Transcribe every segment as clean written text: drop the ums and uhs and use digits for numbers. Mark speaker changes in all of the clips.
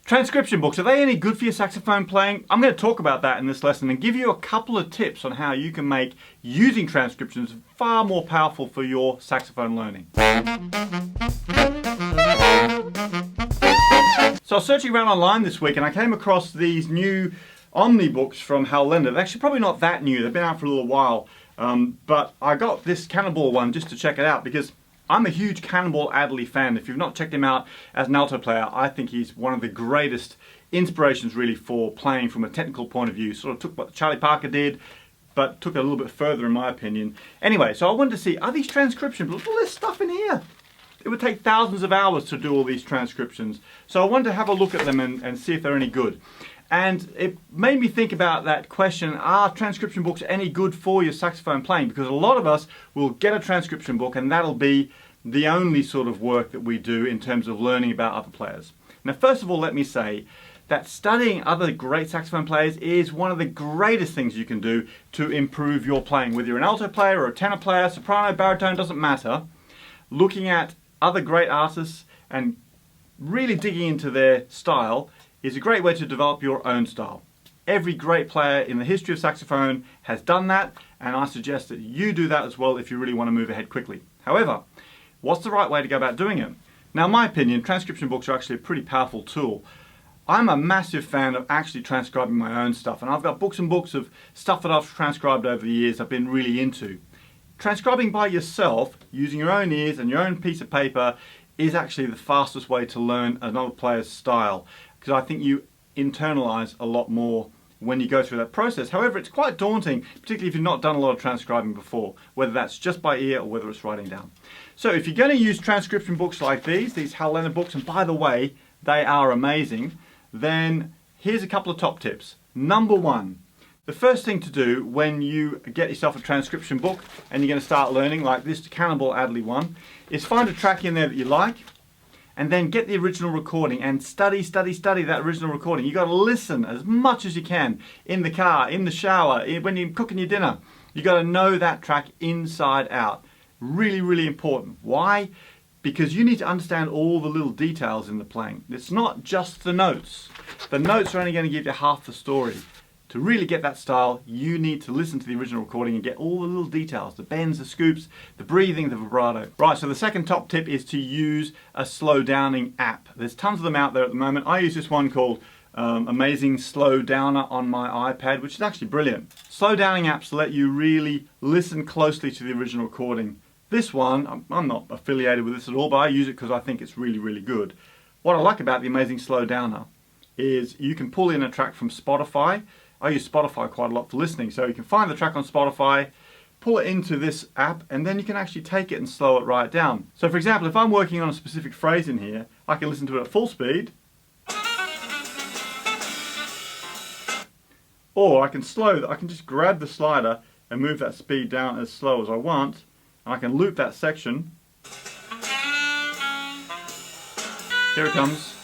Speaker 1: Transcription books, are they any good for your saxophone playing? I'm going to talk about that in this lesson and give you a couple of tips on how you can make using transcriptions far more powerful for your saxophone learning. So I was searching around online this week and I came across these new Omnibooks from Hal Leonard. They're actually probably not that new, they've been out for a little while, but I got this Cannonball one just to check it out because I'm a huge Cannonball Adderley fan. If you've not checked him out as an alto player, I think he's one of the greatest inspirations really for playing from a technical point of view. Sort of took what Charlie Parker did, but took it a little bit further in my opinion. Anyway, so I wanted to see, are these transcriptions? Look at all this stuff in here. It would take thousands of hours to do all these transcriptions. So I wanted to have a look at them and see if they're any good. And it made me think about that question, are transcription books any good for your saxophone playing? Because a lot of us will get a transcription book and that'll be the only sort of work that we do in terms of learning about other players. Now first of all, let me say that studying other great saxophone players is one of the greatest things you can do to improve your playing. Whether you're an alto player or a tenor player, soprano, baritone, doesn't matter. Looking at other great artists and really digging into their style is a great way to develop your own style. Every great player in the history of saxophone has done that, and I suggest that you do that as well if you really want to move ahead quickly. However, what's the right way to go about doing it? Now in my opinion, transcription books are actually a pretty powerful tool. I'm a massive fan of actually transcribing my own stuff, and I've got books and books of stuff that I've transcribed over the years I've been really into. Transcribing by yourself, using your own ears and your own piece of paper, is actually the fastest way to learn another player's style, because I think you internalize a lot more when you go through that process. However, it's quite daunting, particularly if you've not done a lot of transcribing before, whether that's just by ear or whether it's writing down. So if you're going to use transcription books like these Hal Leonard books, and by the way, they are amazing, then here's a couple of top tips. Number one, the first thing to do when you get yourself a transcription book and you're going to start learning, like this Cannonball Adderley one, is find a track in there that you like, and then get the original recording and study that original recording. You've got to listen as much as you can in the car, in the shower, when you're cooking your dinner. You've got to know that track inside out. Really, really important. Why? Because you need to understand all the little details in the playing. It's not just the notes. The notes are only going to give you half the story. To really get that style, you need to listen to the original recording and get all the little details, the bends, the scoops, the breathing, the vibrato. Right, so the second top tip is to use a slow downing app. There's tons of them out there at the moment. I use this one called Amazing Slow Downer on my iPad, which is actually brilliant. Slow downing apps let you really listen closely to the original recording. This one, I'm not affiliated with this at all, but I use it because I think it's really, really good. What I like about the Amazing Slow Downer is you can pull in a track from Spotify. I use Spotify quite a lot for listening, so you can find the track on Spotify, pull it into this app, and then you can actually take it and slow it right down. So for example, if I'm working on a specific phrase in here, I can listen to it at full speed, or I can just grab the slider and move that speed down as slow as I want, and I can loop that section. Here it comes.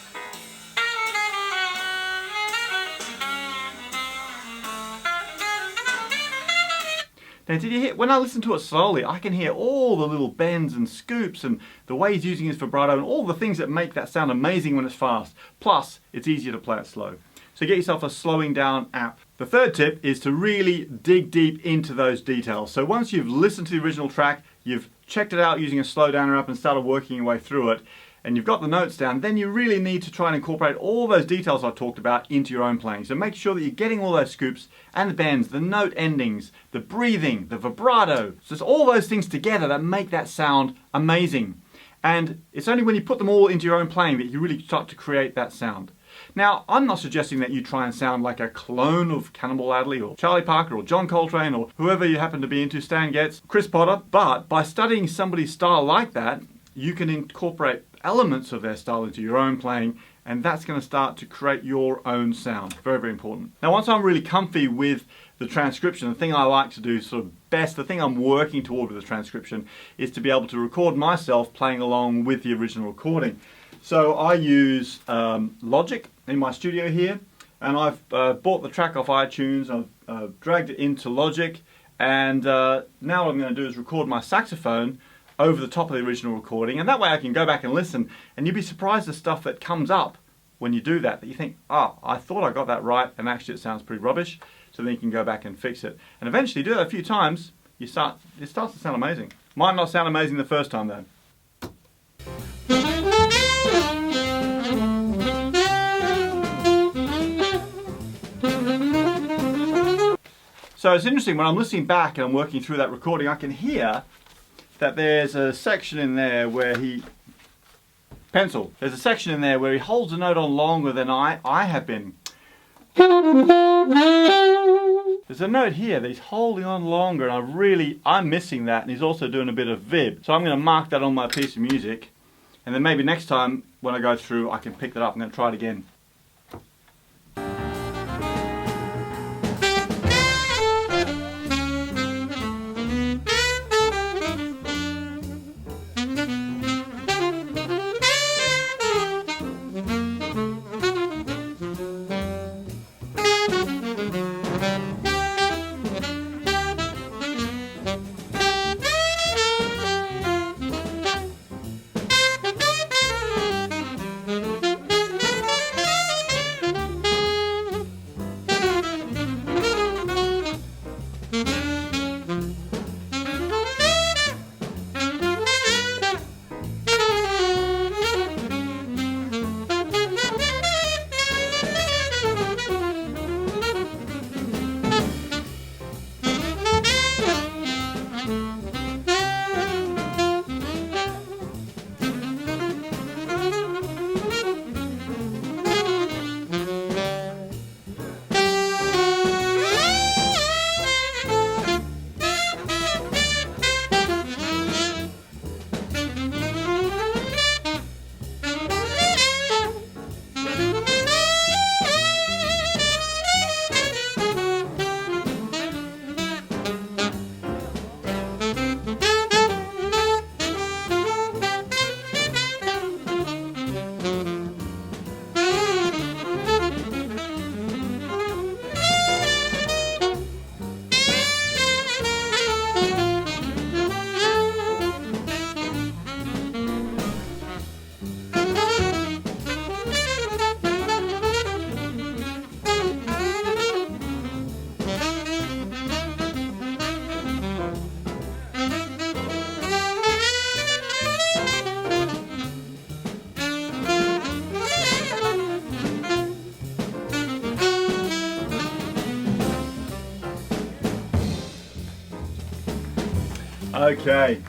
Speaker 1: Now did you hear, when I listen to it slowly, I can hear all the little bends and scoops and the way he's using his vibrato and all the things that make that sound amazing when it's fast. Plus, it's easier to play it slow. So get yourself a slowing down app. The third tip is to really dig deep into those details. So once you've listened to the original track, you've checked it out using a slow downer app and started working your way through it, and you've got the notes down, then you really need to try and incorporate all those details I talked about into your own playing. So make sure that you're getting all those scoops and the bends, the note endings, the breathing, the vibrato. So it's all those things together that make that sound amazing. And it's only when you put them all into your own playing that you really start to create that sound. Now, I'm not suggesting that you try and sound like a clone of Cannonball Adderley or Charlie Parker or John Coltrane or whoever you happen to be into, Stan Getz, Chris Potter, but by studying somebody's style like that, you can incorporate elements of their style into your own playing, and that's going to start to create your own sound. Very, very important. Now, once I'm really comfy with the transcription, the thing I like to do sort of best, the thing I'm working toward with the transcription is to be able to record myself playing along with the original recording. So I use Logic in my studio here, and I've bought the track off iTunes, I've dragged it into Logic, and now what I'm going to do is record my saxophone over the top of the original recording, and that way I can go back and listen, and you'd be surprised the stuff that comes up when you do that, that you think, oh, I thought I got that right, and actually it sounds pretty rubbish, so then you can go back and fix it. And eventually, do that a few times, it starts to sound amazing. Might not sound amazing the first time though. So it's interesting, when I'm listening back and I'm working through that recording, I can hear that there's a section in there where there's a section in there where he holds the note on longer than I have been. There's a note here that he's holding on longer, and I'm missing that, and he's also doing a bit of vib. So I'm going to mark that on my piece of music, and then maybe next time when I go through I can pick that up. I'm going to try it again. Okay,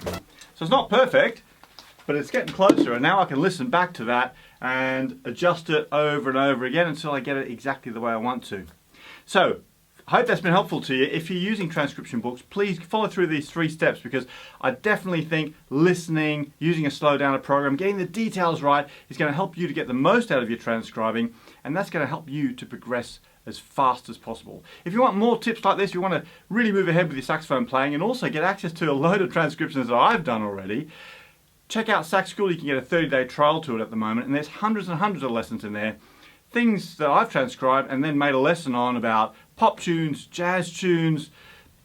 Speaker 1: so it's not perfect, but it's getting closer, and now I can listen back to that and adjust it over and over again until I get it exactly the way I want to. So, I hope that's been helpful to you. If you're using transcription books, please follow through these 3 steps, because I definitely think listening, using a slow down program, getting the details right is going to help you to get the most out of your transcribing, and that's going to help you to progress as fast as possible. If you want more tips like this, you want to really move ahead with your saxophone playing and also get access to a load of transcriptions that I've done already, check out Sax School. You can get a 30-day trial to it at the moment, and there's hundreds and hundreds of lessons in there. Things that I've transcribed and then made a lesson on about pop tunes, jazz tunes,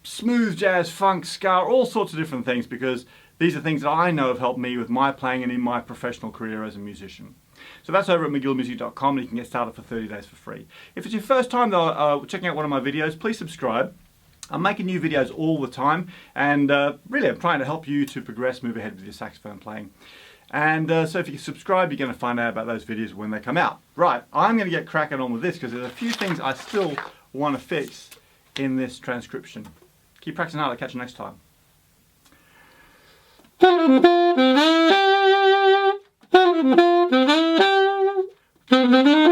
Speaker 1: smooth jazz, funk, ska, all sorts of different things, because these are things that I know have helped me with my playing and in my professional career as a musician. So that's over at McGillmusic.com, and you can get started for 30 days for free. If it's your first time though checking out one of my videos, please subscribe. I'm making new videos all the time, and really I'm trying to help you to progress, move ahead with your saxophone playing. And so if you subscribe, you're going to find out about those videos when they come out. Right, I'm going to get cracking on with this, because there's a few things I still want to fix in this transcription. Keep practicing hard. I'll catch you next time. Thank you.